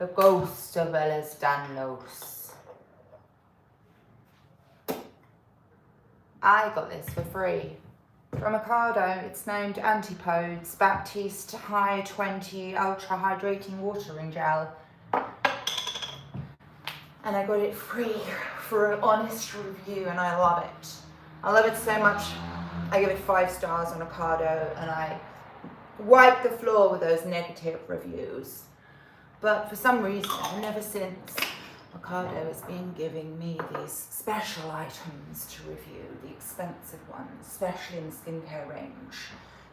The ghost of Ellis Danlos. I got this for free from Ocado. It's named Antipodes Baptiste High 20 Ultra Hydrating Watering Gel. And I got it free for an honest review, and I love it. I love it so much. I give it 5 stars on Ocado, and I wipe the floor with those negative reviews. But for some reason, ever since, Ocado has been giving me these special items to review, the expensive ones, especially in the skincare range.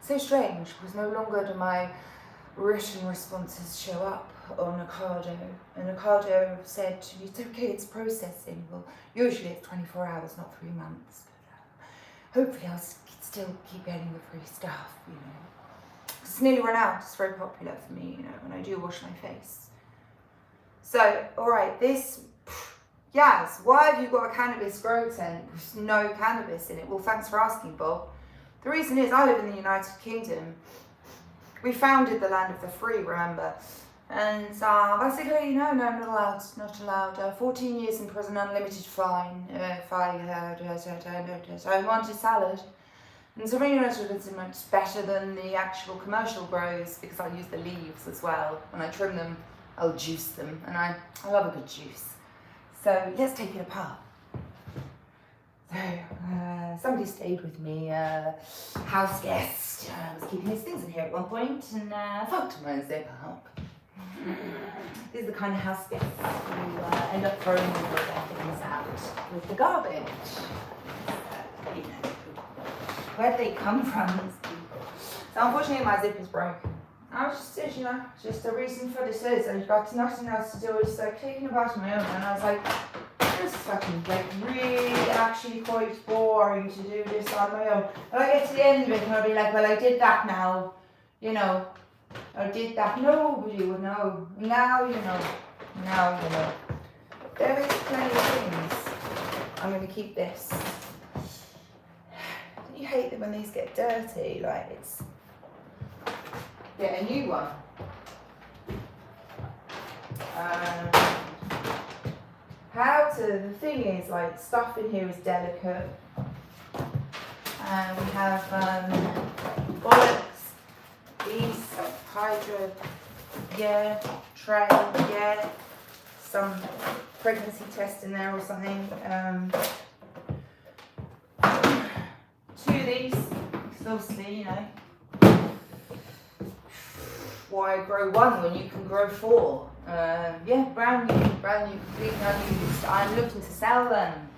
So strange, because no longer do my written responses show up on Ocado. And Ocado said to me, it's okay, it's processing. Well, usually it's 24 hours, not 3 months. But hopefully I'll still keep getting the free stuff, you know. It's nearly run out. It's very popular for me, you know, when I do wash my face. So, alright, this, yes, why have you got a cannabis grow tent with no cannabis in it? Well, thanks for asking, Bob. The reason is I live in the United Kingdom. We founded the land of the free, remember? And basically, no, not allowed. 14 years in prison, unlimited fine if I wanted salad. And so many restaurants are much better than the actual commercial grows because I use the leaves as well. When I trim them, I'll juice them, and I love a good juice. So let's take it apart. So somebody stayed with me, house guest. I was keeping his things in here at one point, and fucked my zip up. These are the kind of house guests who end up throwing all their things out with the garbage. You know, where they come from, these people. So unfortunately my zip is broken. I was just, you know, just the reason for this is I've got nothing else to do. It's like taking apart my own, and I was like, this is fucking like really actually quite boring to do this on my own. But I get to the end of it and I'll be like, well, I did that now, you know. I did that. Nobody would know. Now you know. Now you know. There is plenty of things. I'm going to keep this. Don't you hate it when these get dirty? Like, it's... Get a new one. The thing is, like, stuff in here is delicate. And we have bollocks, these, hydro, yeah, trail, yeah, some pregnancy test in there or something. 2 of these, because obviously, you know, why grow 1 when you can grow 4? Yeah, brand new, completely unused. I'm looking to sell them.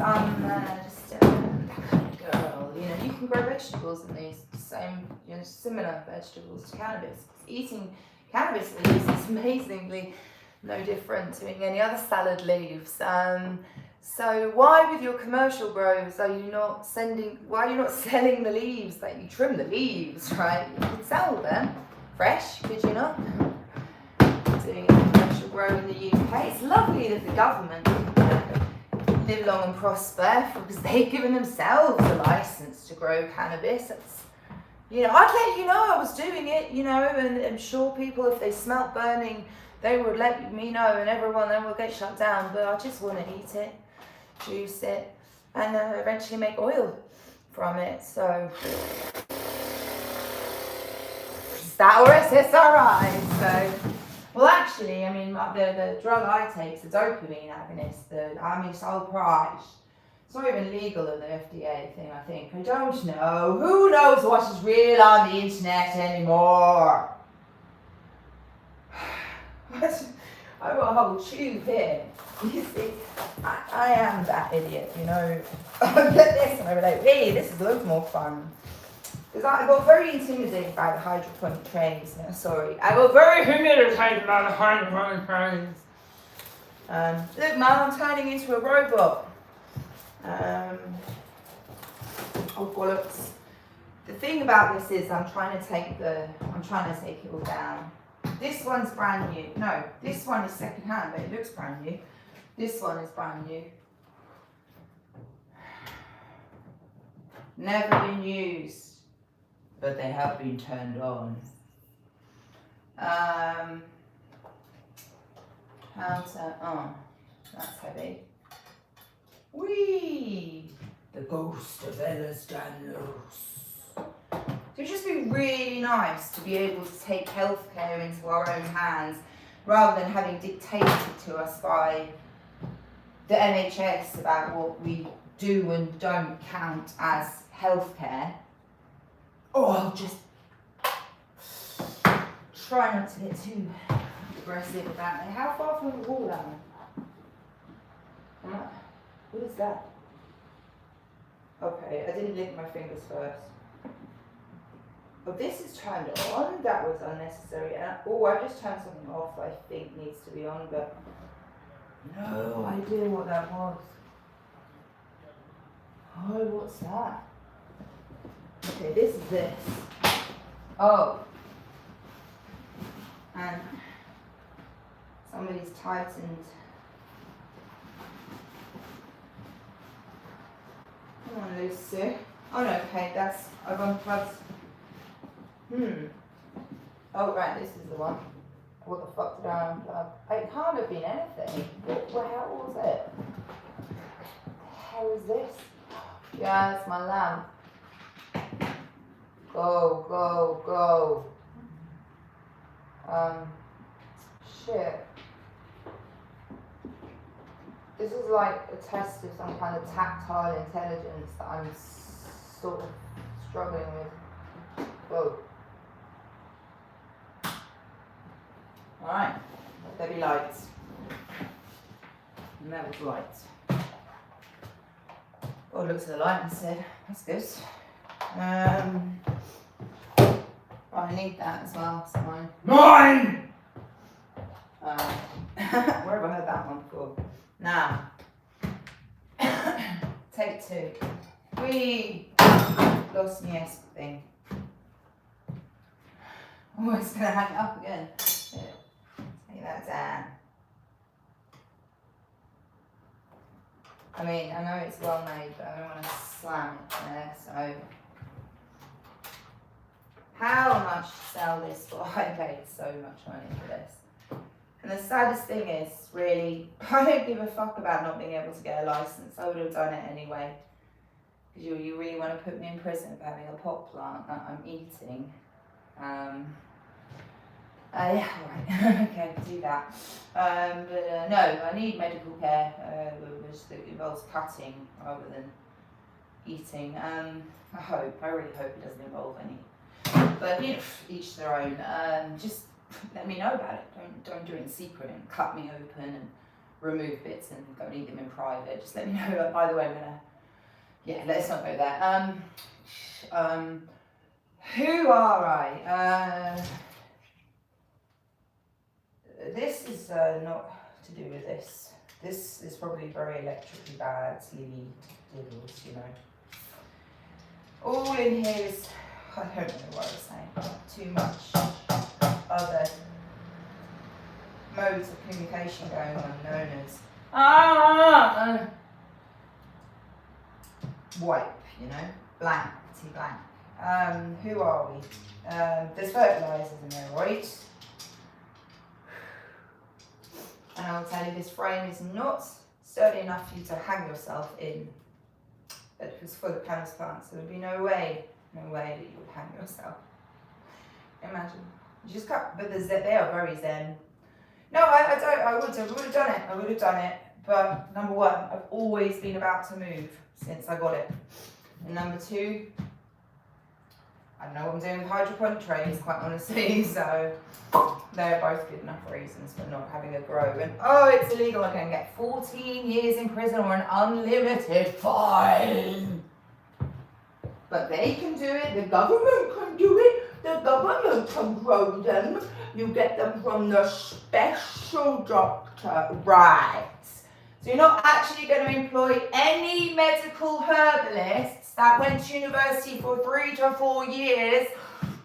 I'm just that kind of girl. You know, you can grow vegetables in these same, you know, similar vegetables to cannabis. Eating cannabis leaves is amazingly no different to eating any other salad leaves. So why with your commercial grows are you not why are you not selling the leaves? Like, you trim the leaves, right? You could sell them fresh, could you not? Doing a commercial grow in the UK. It's lovely that the government live long and prosper because they've given themselves a license to grow cannabis. It's, you know, I'd let you know I was doing it, you know, and I'm sure people, if they smelt burning, they would let me know, and everyone then will get shut down. But I just want to eat it, juice it, and eventually make oil from it. So is that or SSRI? So, well, actually, I mean, the drug I take is a dopamine agonist. I mean, it's all priced. It's not even legal in the FDA thing, I think. I don't know. Who knows what is real on the internet anymore? I've got a whole tube here. You see, I am that idiot, you know. I look at this and I'm like, hey, this is loads more fun. Because I got very intimidated by the hydroponic trays. No, sorry. I got very intimidated by the hydroponic trays. Look, man, I'm turning into a robot. Oh, bollocks. The thing about this is I'm trying to take it all down. This one's brand new. No, this one is second hand, but it looks brand new. This one is brand new. Never been used, but they have been turned on. How to, oh, that's heavy. Whee! The ghost of Ella's Danlos. So it'd just be really nice to be able to take healthcare into our own hands rather than having dictated to us by the NHS about what we do and don't count as healthcare. Oh, I'll just try not to get too aggressive about it. How far from the wall am I? What is that? Okay, I didn't lick my fingers first. Oh, this is turned on. That was unnecessary. Oh, I just turned something off I think needs to be on, but no idea what that was. Oh, what's that? Okay, this is this. Oh. And somebody's tightened. Come on, Lucy. Oh no, okay, that's, I've unplugged. Oh right, this is the one. What the fuck did I unplug? It can't have been anything. What the hell was it? What the hell is this? Yeah, that's my lamp. Go, go, go. Shit. This is like a test of some kind of tactile intelligence that I'm sort of struggling with. Whoa. Alright, let there be lights. And there was lights. Oh, looked at the light and said, that's good. Oh, I need that as well, it's mine. Mine! Where have I heard that one before? Now, take two. We lost the S thing. Oh, it's going to hang it up again. Take that down. I mean, I know it's well made, but I don't want to slam it there, so. How much to sell this for? I paid so much money for this. And the saddest thing is, really, I don't give a fuck about not being able to get a license. I would have done it anyway. Because you really want to put me in prison for having a pot plant that I'm eating. Yeah, alright, okay, do that. But no, I need medical care, which involves cutting rather than eating. I really hope it doesn't involve any. But you know, each their own. Just let me know about it. Don't do it in secret and cut me open and remove bits and go and eat them in private. Just let me know. By the way, I'm gonna. Yeah, let's not go there. Who are I? This is not to do with this. This is probably very electrically bad, sleepy diddles, you know. All in here is, I don't know what I was saying, too much other modes of communication going on, known as wipe, you know, blank, blank. Who are we? There's fertilisers in there, right? And I will tell you, this frame is not sturdy enough for you to hang yourself in. It was full of cannabis plants, so there would be no way that you would hang yourself. Imagine. You just cut, but they are very zen. No, I would have done it. But number one, I've always been about to move since I got it. And number two, I don't know what I'm doing with hydroponic trays, quite honestly, so they're both good enough reasons for not having a grow. And oh, it's illegal, I can get 14 years in prison or an unlimited fine. But they can do it, the government can do it, the government can grow them. You get them from the special doctor, right? So you're not actually going to employ any medical herbalists that went to university for 3 to 4 years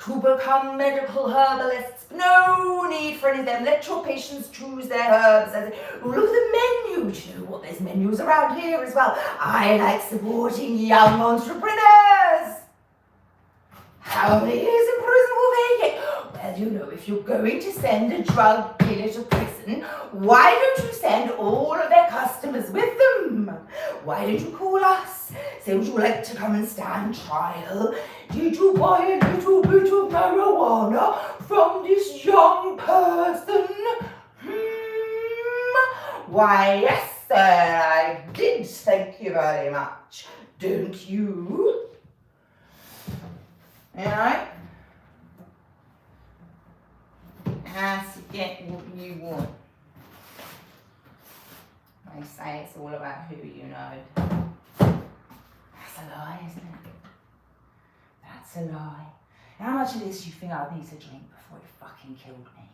to become medical herbalists. No need for any of them. Let your patients choose their herbs. And look at the menu. Do you know what? There's menus around here as well. I like supporting young entrepreneurs. How many years in prison will they get? Well, don't know, if you're going to send a drug dealer to prison, why don't you send all of their customers with them? Why don't you call us? Say, would you like to come and stand trial? Did you buy a little bit of marijuana from this young person? Why, yes, sir, I did, thank you very much. Don't you? Alright? Has to get what you want. They say it's all about who you know. That's a lie, isn't it? That's a lie. How much of this do you think I need to drink before it fucking killed me?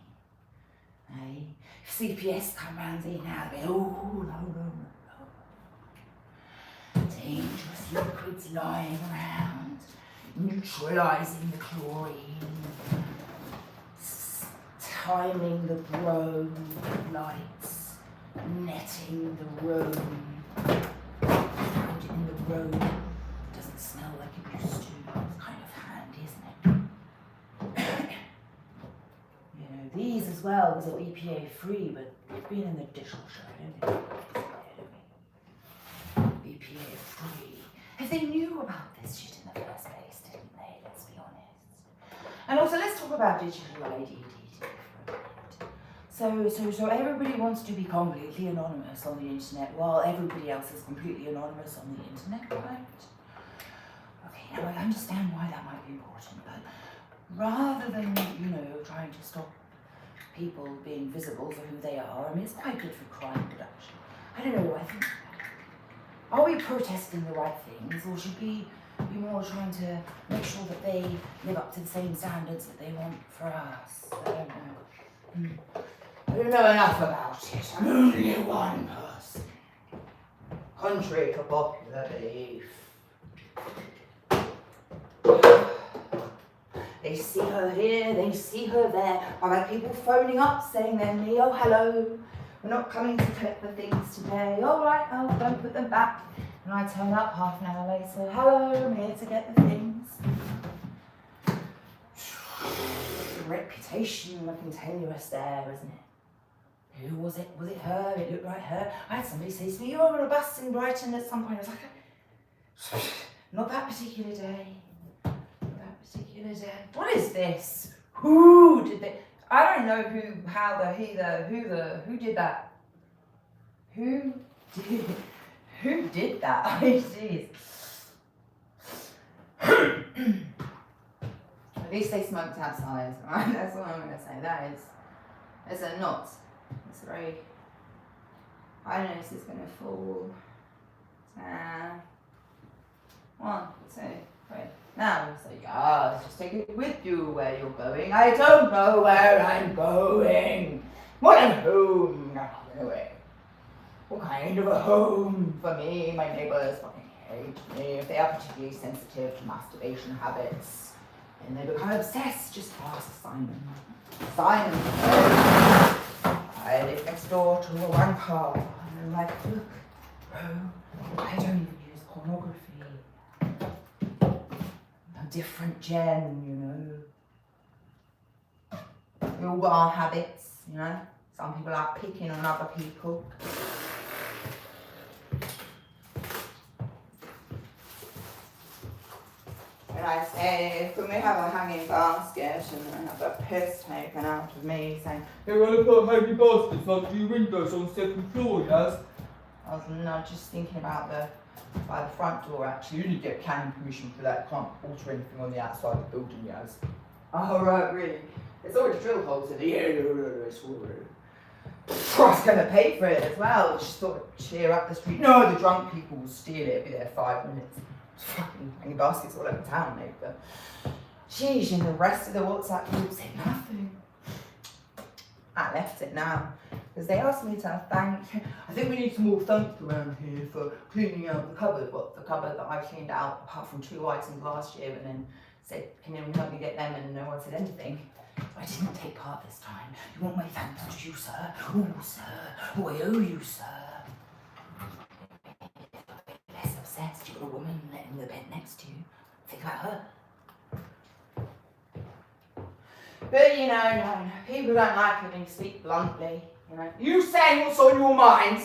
Hey? If CPS come round here now, they'll be, oh, no. Dangerous liquids lying around, neutralising the chlorine, timing the brome lights, netting the room. Found it in the room. It doesn't smell like it used to. It's kind of handy, isn't it? You know, these as well, these are EPA free, but they've been in the dishwasher, I don't think. EPA free. If they knew about this shit in the first place, didn't they? Let's be honest. And also, let's talk about digital ID. So everybody wants to be completely anonymous on the internet, while everybody else is completely anonymous on the internet, right? Okay, now I understand why that might be important, but rather than, trying to stop people being visible for who they are, I mean, it's quite good for crime reduction. I don't know, I think, are we protesting the right things, or should we be more trying to make sure that they live up to the same standards that they want for us? I don't know. I don't know enough about it. I'm only one person. Contrary to popular belief. They see her here, they see her there. I've had people phoning up saying they're me, oh hello, we're not coming to collect the things today. All right, I'll go put them back. And I turn up half an hour later, hello, I'm here to get the things. Reputation looking tenuous there, isn't it? Who was it? Was it her? It looked like her. I had somebody say to me, you were on a bus in Brighton at some point. I was like, not that particular day. Not that particular day. What is this? Who did that? I don't know who, how, the, he, the, who did that? Who did that? Oh, jeez. At least they smoked outside, right? That's what I'm going to say. That is, it's a knot. It's very, I don't know if this is going to fall. 1, 2, 3. Now, so let's just take it with you where you're going. I don't know where I'm going. What a home. No, anyway. What kind of a home for me? My neighbours fucking hate me. If they are particularly sensitive to masturbation habits, and they become obsessed, just ask Simon. Simon. I live next door to a wanker, and I'm like, look, bro, I don't even use pornography. I'm different gen, We all got our habits, Some people like picking on other people. And I say, can we have a hanging basket and have a piss taken out of me saying, you're going to put hanging baskets under your windows on the second floor, yes? I was just thinking about by the front door actually. You need to get planning permission for that. You can't alter anything on the outside of the building, yes? Oh, right, really? It's already drill holes in it. Yeah, it's already. I was going to pay for it as well, just sort of cheer up the street. No, the drunk people will steal it. It'll be there 5 minutes. Fucking hanging baskets all over town, mate. But geez, and the rest of the WhatsApp group said nothing. I left it now because they asked me to thank. I think we need some more thanks around here for cleaning out the cupboard. The cupboard that I cleaned out, apart from 2 items last year, and then said, "Can you help me get them?" And no one said anything. I didn't take part this time. You want my thanks to you, sir? Oh, sir. Oh, I owe you, sir. Less obsessed. You've got a woman in the bed next to you. Think about her. But you know, no, people don't like it when you speak bluntly. You know, you saying what's on your mind,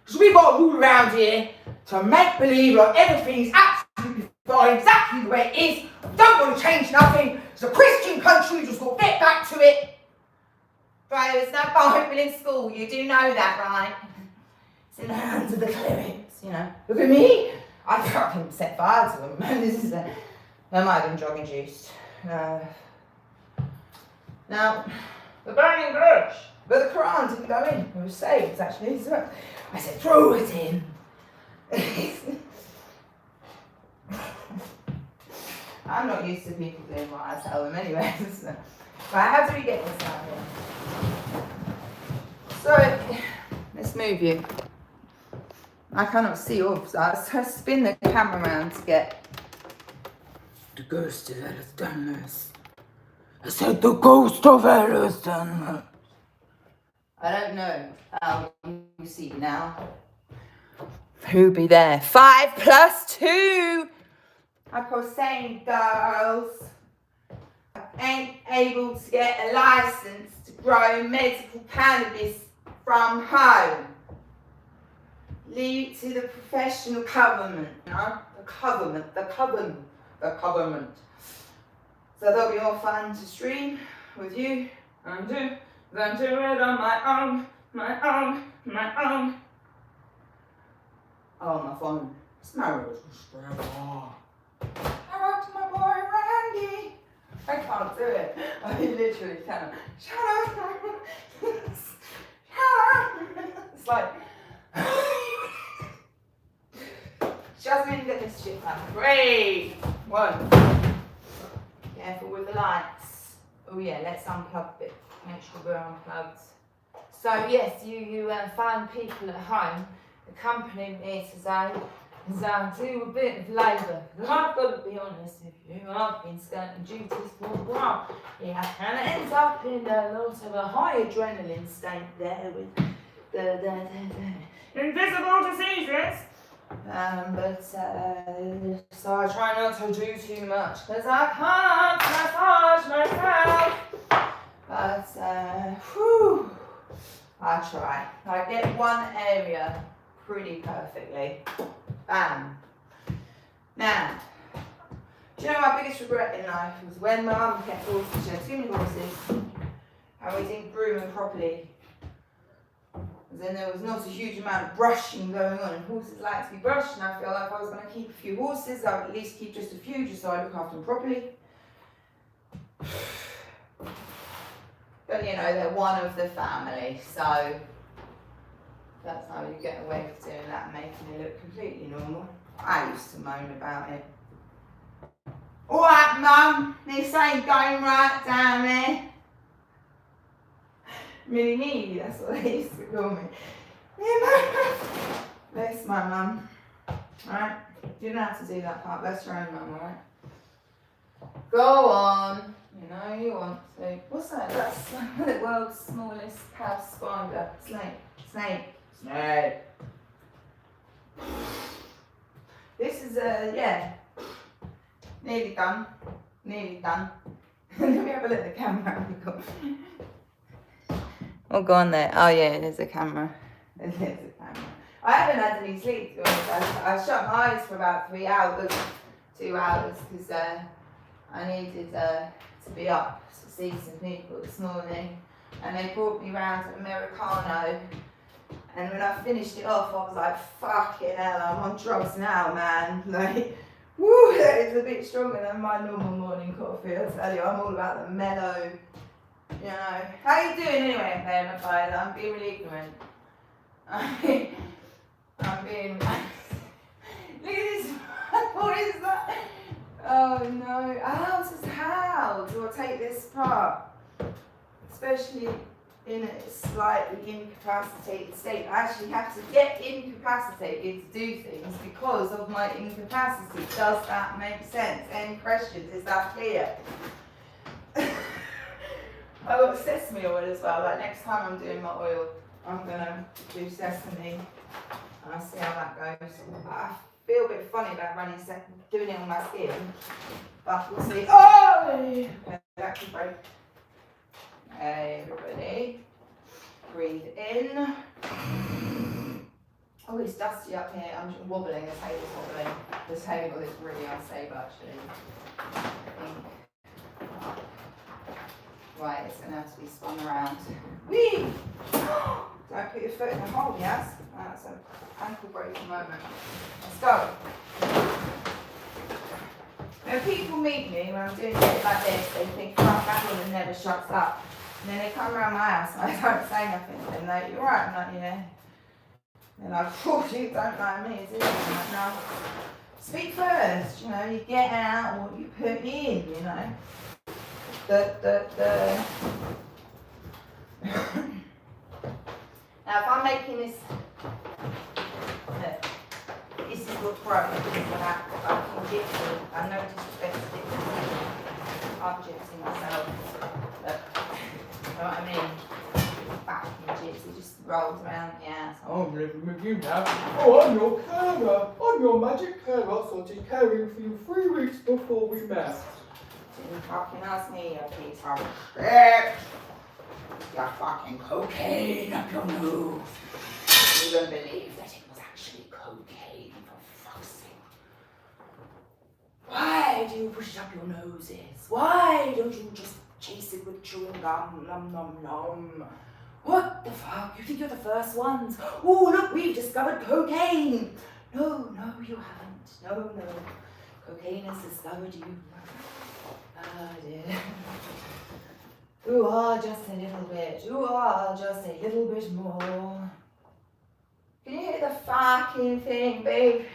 because we've got a rule around here to make believe like everything's absolutely fine, exactly the way it is. We don't want to change nothing. It's a Christian country, just got to get back to it. Right, there's no Bible in school, you do know that, right? It's in the hands of the clerics, you know. Look at me, I fucking set fire to them. This is that might have been drug induced. Now, the burning bush, but the Quran didn't go in. It was saved, actually. So I said, throw it in. I'm not used to people doing what I tell them anyway. So. Right, how do we get this out here? So, let's move you. I cannot see off, so I spin the camera around to get the ghost of Ellis Dunless. I said the ghost of Ellis Dunless. I don't know how you see now. Who'll be there? 5 + 2. Like I was saying, girls, I ain't able to get a license to grow medical cannabis from home. Leave it to the professional government, you know? The government. So that'll be more fun to stream with you and do than do it on my own. Oh, my phone. It's my rose. I wrote to my boy Randy. I can't do it. I literally cannot. Shut up. It's like. Jasmine, get this shit done. 3, 1. Careful with the lights. Oh yeah, let's unplug it. Make sure we're unplugged. So yes, you find people at home accompanying me today as do a bit of labour. I've got to be honest with you, I've been skirting duties for a while. Yeah, and it ends up in a lot of a high adrenaline state there with the invisible diseases. So I try not to do too much because I can't massage myself. But I try. I get one area pretty perfectly. Bam. Now, do you know my biggest regret in life was when my mum kept horses. She had too many horses, and we didn't groom them properly. Then there was not a huge amount of brushing going on, and horses like to be brushed, and I feel like if I was going to keep a few horses, I would at least keep just a few, just so I look after them properly. But you know, they're one of the family, so that's how you get away with doing that, making it look completely normal. I used to moan about it. Alright, Mum, this ain't going right down there. Mini, that's what they used to call me. Bless my mum. Alright? You don't have to do that part. Bless your own mum, alright? Go on. You know you want to. What's that? That's the world's smallest house spider. Snake. This is yeah. Nearly done. Let me have a look at the camera. Oh, go on there. Oh, yeah, there's a camera. I haven't had any sleep, to be honest. I shut my eyes for about 2 hours, because I needed to be up to see some people this morning. And they brought me round to Americano. And when I finished it off, I was like, fucking hell, I'm on drugs now, man. Like, woo, that is a bit stronger than my normal morning coffee, I'll tell you. I'm all about the mellow. You know, how you doing anyway up there, my father? I'm being really ignorant. I'm being... Look at this. What is that? Oh no. How do I take this part? Especially in a slightly incapacitated state. I actually have to get incapacitated to do things because of my incapacity. Does that make sense? Any questions? Is that clear? I've got sesame oil as well. Like next time I'm doing my oil, I'm gonna do sesame, and I'll see how that goes. I feel a bit funny about doing it on my skin, but we'll see. Oh, okay, that can break. Okay, everybody. Breathe in. Oh, it's dusty up here. I'm just wobbling. The table's wobbling. The table is really unstable, actually. I think. Right, it's going to have to be spun around. Whee! Don't put your foot in the hole, yes? That's an ankle breaking moment. Let's go. When people meet me when I'm doing shit like this, they think, fuck, that woman never shuts up. And then they come around my house and I don't say nothing. And they're like, you're right. I'm like, yeah. They're like, oh, you don't know me, is it? I'm like, no. Speak first, you know, you get out what you put in, you know. Now, if I'm making this, this is what's broken, this is that fucking gypsy. I know disrespect to gypsy. I'm gypsy myself. But, you know what I mean? Fucking gypsy just rolls around the ass. I'm living with you now. Oh, I'm your carer. I'm your magic carer. Started caring for you 3 weeks before we met. Didn't fucking ask me, you piece of shit. You fucking cocaine up your nose. You don't believe that it was actually cocaine, for fuck's sake. Why do you push it up your noses? Why don't you just chase it with chewing gum? Nom nom nom. What the fuck? You think you're the first ones? Oh, look, we've discovered cocaine. No, you haven't. No. Cocaine has discovered you. Ah, dear. You are just a little bit. You are just a little bit more. Can you hear the fucking thing, babe?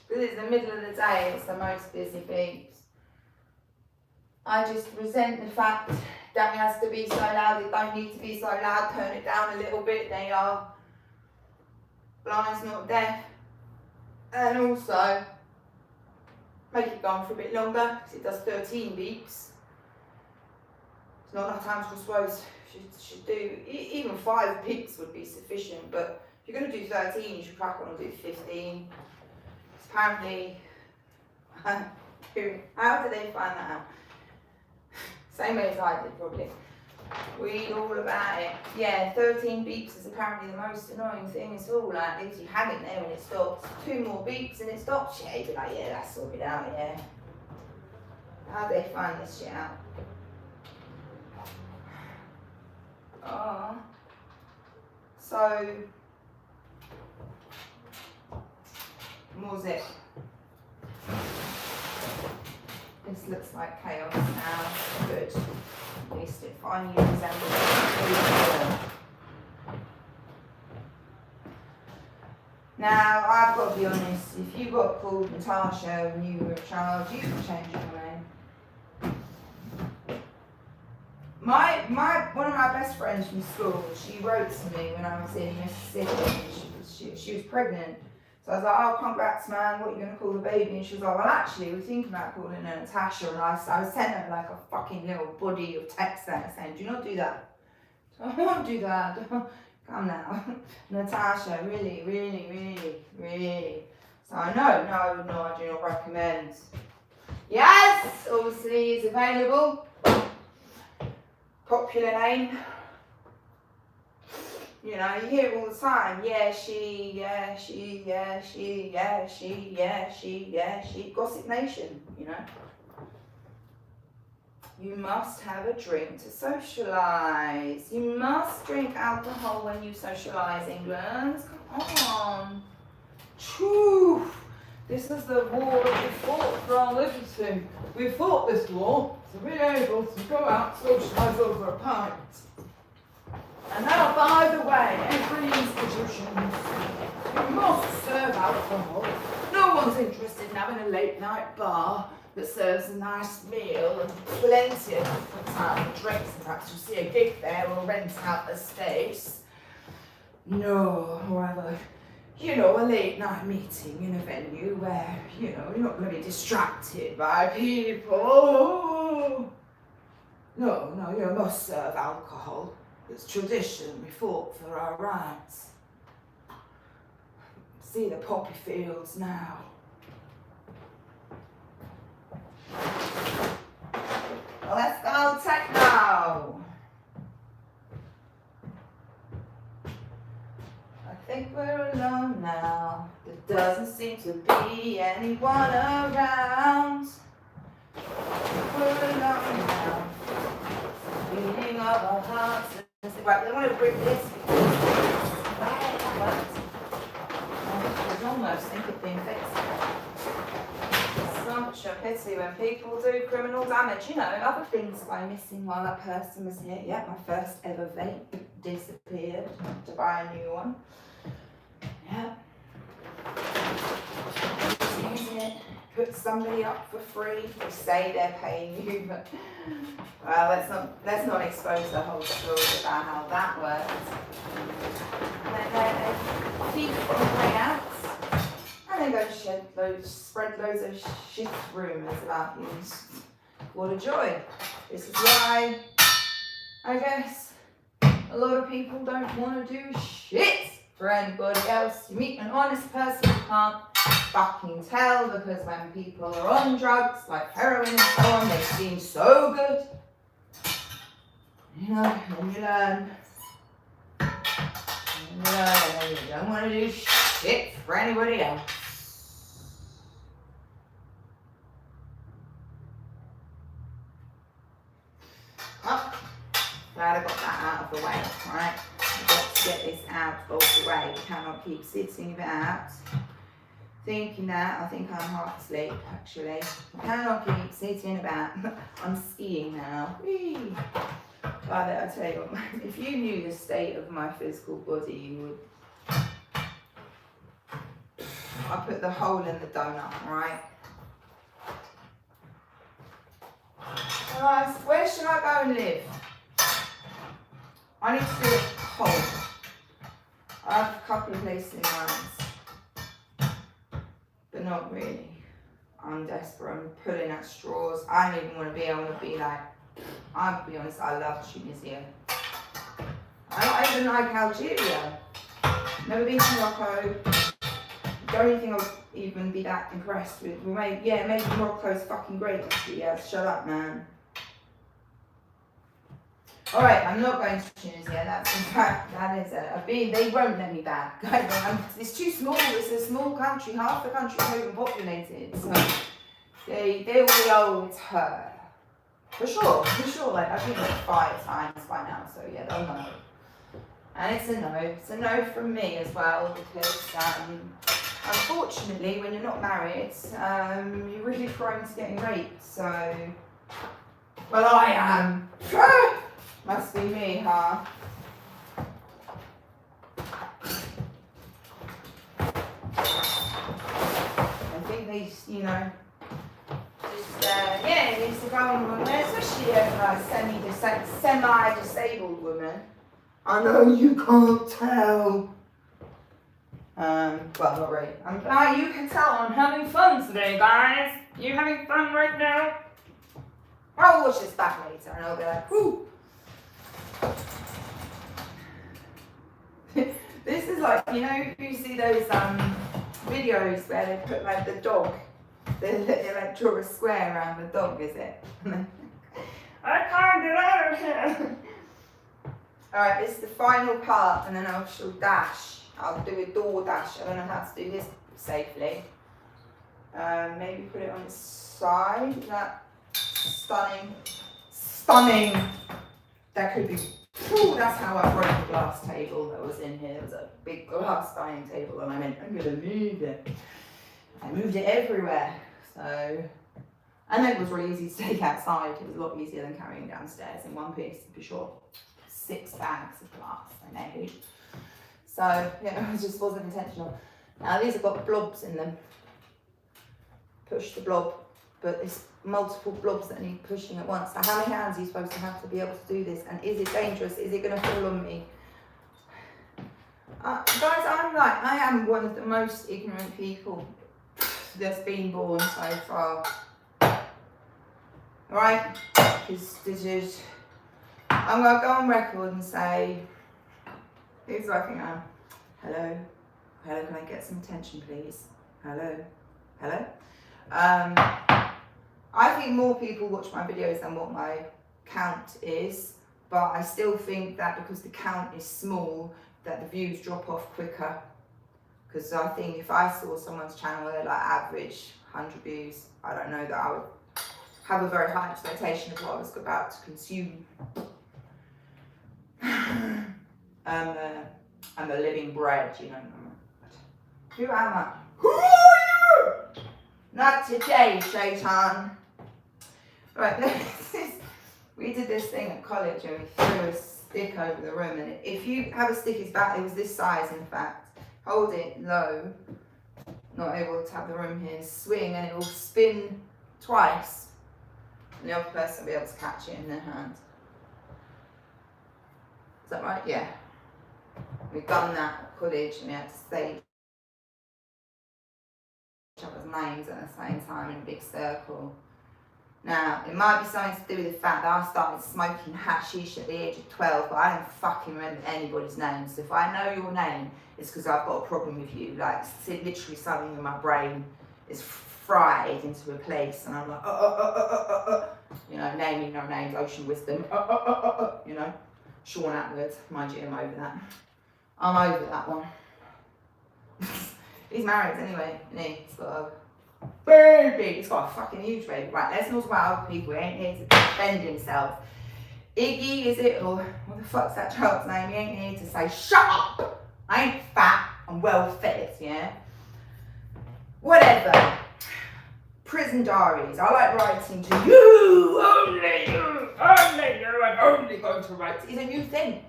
Because it's the middle of the day. It's the most busy beeps. I just resent the fact that it has to be so loud. It don't need to be so loud. Turn it down a little bit. They are blind's not deaf. And also, make it go on for a bit longer because it does 13 beeps. It's not enough time to suppose. Should do even 5 beeps would be sufficient. But if you're going to do 13, you should crack on and do 15. It's apparently, how did they find that out? Same way as I did, probably. Read all about it. Yeah, 13 beeps is apparently the most annoying thing at all. Like, leaves you hanging there when it stops. 2 more beeps and it stops. Yeah, you'd be like, yeah, that's sorted out, yeah. How do they find this shit out? So, more zip. This looks like chaos now. Good. At least it finally resembles it. Now, I've got to be honest, if you got called Natasha when you were a child, you could change your name. One of my best friends from school, she wrote to me when I was in Mississippi. She was pregnant. So I was like, oh, congrats, man, what are you going to call the baby? And she was like, well, actually, we're thinking about calling her Natasha. And I was sending her like a fucking little body of text there saying, do not do that. I won't do that. Come now. Natasha, really, really, really, really. So I know, no, I do not recommend. Yes, obviously it's available. Popular name. You know, you hear it all the time. Yeah, she, Gossip Nation, you know. You must have a drink to socialise. You must drink alcohol when you socialise, England. Come on. True. This is the war that we fought for our liberty. We fought this war to be able to go out and socialise over a pint. And now, by the way, every institution must serve alcohol. No one's interested in having a late night bar that serves a nice meal and plenty of different types of drinks. In fact, you'll see a gig there or rent out a space. No, however, you know, a late night meeting in a venue where, you know, you're not going to be distracted by people. No, you must serve alcohol. It's tradition. We fought for our rights. See the poppy fields now. Let's go techno. think we're alone now. There doesn't seem to be anyone around. We're alone now. Beating of our hearts. Right, I want to bring this because that worked. I was almost think it being fixed. Such a pity when people do criminal damage, you know, other things go missing while that person was here. Yeah, my first ever vape disappeared. Had to buy a new one. Yeah. Just use it. Put somebody up for free. They say they're paying you, but well, let's not expose the whole story about how that works. They keep on way out, and they go spread loads of shit rumours about you. What a joy! This is why I guess a lot of people don't want to do shit for anybody else. You meet an honest person, you can't fucking tell, because when people are on drugs like heroin and so on, they seem so good. You know, and you learn. And you don't want to do shit for anybody else. Oh, glad I got that out of the way, right? I've got to get this out of the way. We cannot keep sitting about. Thinking that, I think I'm half asleep actually. I cannot keep sitting about. I'm skiing now. Whee! Father, I tell you what, if you knew the state of my physical body, you would. I put the hole in the donut, right? Alright, where should I go and live? I need to do it whole. I have a couple of places in mind. But not really. I'm desperate. I'm pulling at straws. I don't even want to be. I want to be like, I'll be honest, I love Tunisia. I don't even like Algeria. Never been to Morocco. Don't even think I'll even be that impressed with. Maybe Morocco's fucking great. Actually, yeah, shut up, man. Alright, I'm not going to Tunisia. That's in fact, that is a they won't let me back. It's too small. It's a small country. Half the country is not even populated. So they will be, oh, it's her. For sure. Like I've been like 5 times by now, so yeah, they'll know. And it's a no. It's a no from me as well, because unfortunately, when you're not married, you're really prone to getting raped. So, well, I am. Must be me, huh? I think they, you know, just, yeah, it needs to go on, especially a semi-disabled woman. I know you can't tell. Well, not really. You can tell I'm having fun today, guys. You having fun right now? I'll watch this back later and I'll be like, whoo. This is like, you know, you see those videos where they put like the dog, they like draw a square around the dog, is it? I can't get out of here. Alright, this is the final part and then I shall dash. I'll do a door dash. I don't know how to do this safely. Maybe put it on its side. Is that stunning? Stunning! That could be. Ooh, that's how I broke the glass table that was in here. There was a big glass dining table and I meant, I'm going to move it. I moved it everywhere. So, and then it was really easy to take outside. It was a lot easier than carrying downstairs in one piece, to be sure. 6 bags of glass I made. So, yeah, it just wasn't intentional. Now these have got blobs in them. Push the blob, but it's multiple blobs that need pushing at once. Now, how many hands are you supposed to have to be able to do this? And is it dangerous? Is it going to fall on me? Guys, I am one of the most ignorant people that's been born so far. Alright? Because I'm going to go on record and say, who's working on? Hello? Hello, can I get some attention, please? Hello? Hello? I think more people watch my videos than what my count is, but I still think that because the count is small, that the views drop off quicker. Because I think if I saw someone's channel at like average 100 views, I don't know that I would have a very high expectation of what I was about to consume. I'm a living bread, you know. Who am I? Who are you? Not today, Shaitan. Right, we did this thing at college and we threw a stick over the room, and if you have a stick, it was this size in fact, hold it low, not able to have the room here, swing, and it will spin twice, and the other person will be able to catch it in their hand. Is that right? Yeah. We've done that at college and we had to say each other's names at the same time in a big circle. Now, it might be something to do with the fact that I started smoking hashish at the age of 12, but I don't fucking remember anybody's name. So if I know your name, it's because I've got a problem with you. Like, literally something in my brain is fried into a place, and I'm like, you know, naming no names, ocean wisdom, you know. Sean Atwood, mind you, I'm over that. I'm over that one. He's married anyway, and he's got a baby. He's got a fucking huge baby. Right, let's not talk about other people. He ain't here to defend himself. Iggy, is it? Or what the fuck's that child's name? He ain't here to say, shut up! I ain't fat, I'm well fed, yeah? Whatever. Prison diaries. I like writing to you, only you, I'm only going to write. It's a new thing.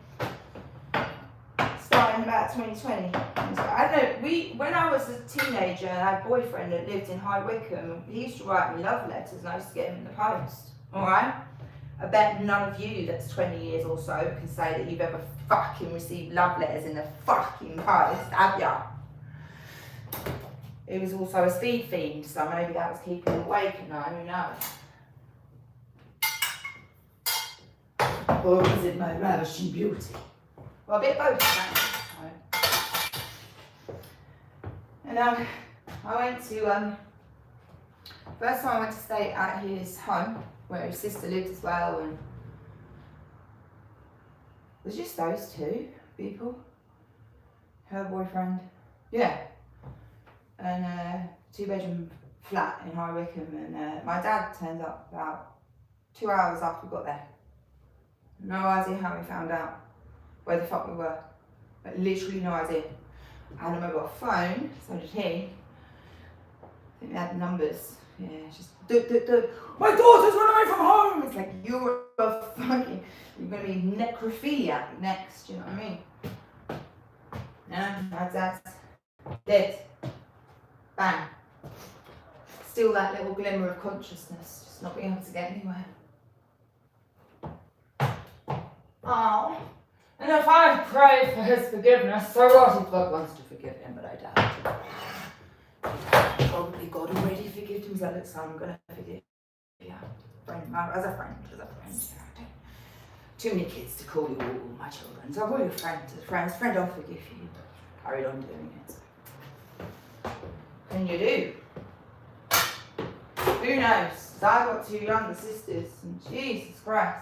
Starting about 2020. I don't know, when I was a teenager and I had a boyfriend that lived in High Wycombe, he used to write me love letters and I used to get them in the post, alright? I bet none of you that's 20 years or so can say that you've ever fucking received love letters in the fucking post, have ya? He was also a speed fiend, so maybe that was keeping him awake at night, who knows? Or was it my ravishing beauty? Well, a bit of both, right? And I went to, first time I went to stay at his home, where his sister lived as well, and it was just those two people. Her boyfriend, yeah. And a 2-bedroom flat in High Wycombe, and my dad turned up about 2 hours after we got there. No idea how we found out where the fuck we were, but literally no idea. I had a mobile phone, so did he. I think they had numbers. Yeah, just my daughter's run away from home. It's like, you're a fucking, you're gonna be necrophiliac next. You know what I mean? Yeah, my dad's dead. Bang. Still that little glimmer of consciousness, just not being able to get anywhere. Oh. And if I pray for his forgiveness, so what if God wants to forgive him, but I doubt it. Probably God already forgave him, so look, son, I'm gonna forgive you. As a friend. Too many kids to call you all my children, so I'll call you a friend. As a friend, I'll forgive you. Carried on doing it. And you do. Who knows? 'Cause I've got 2 younger sisters, and Jesus Christ.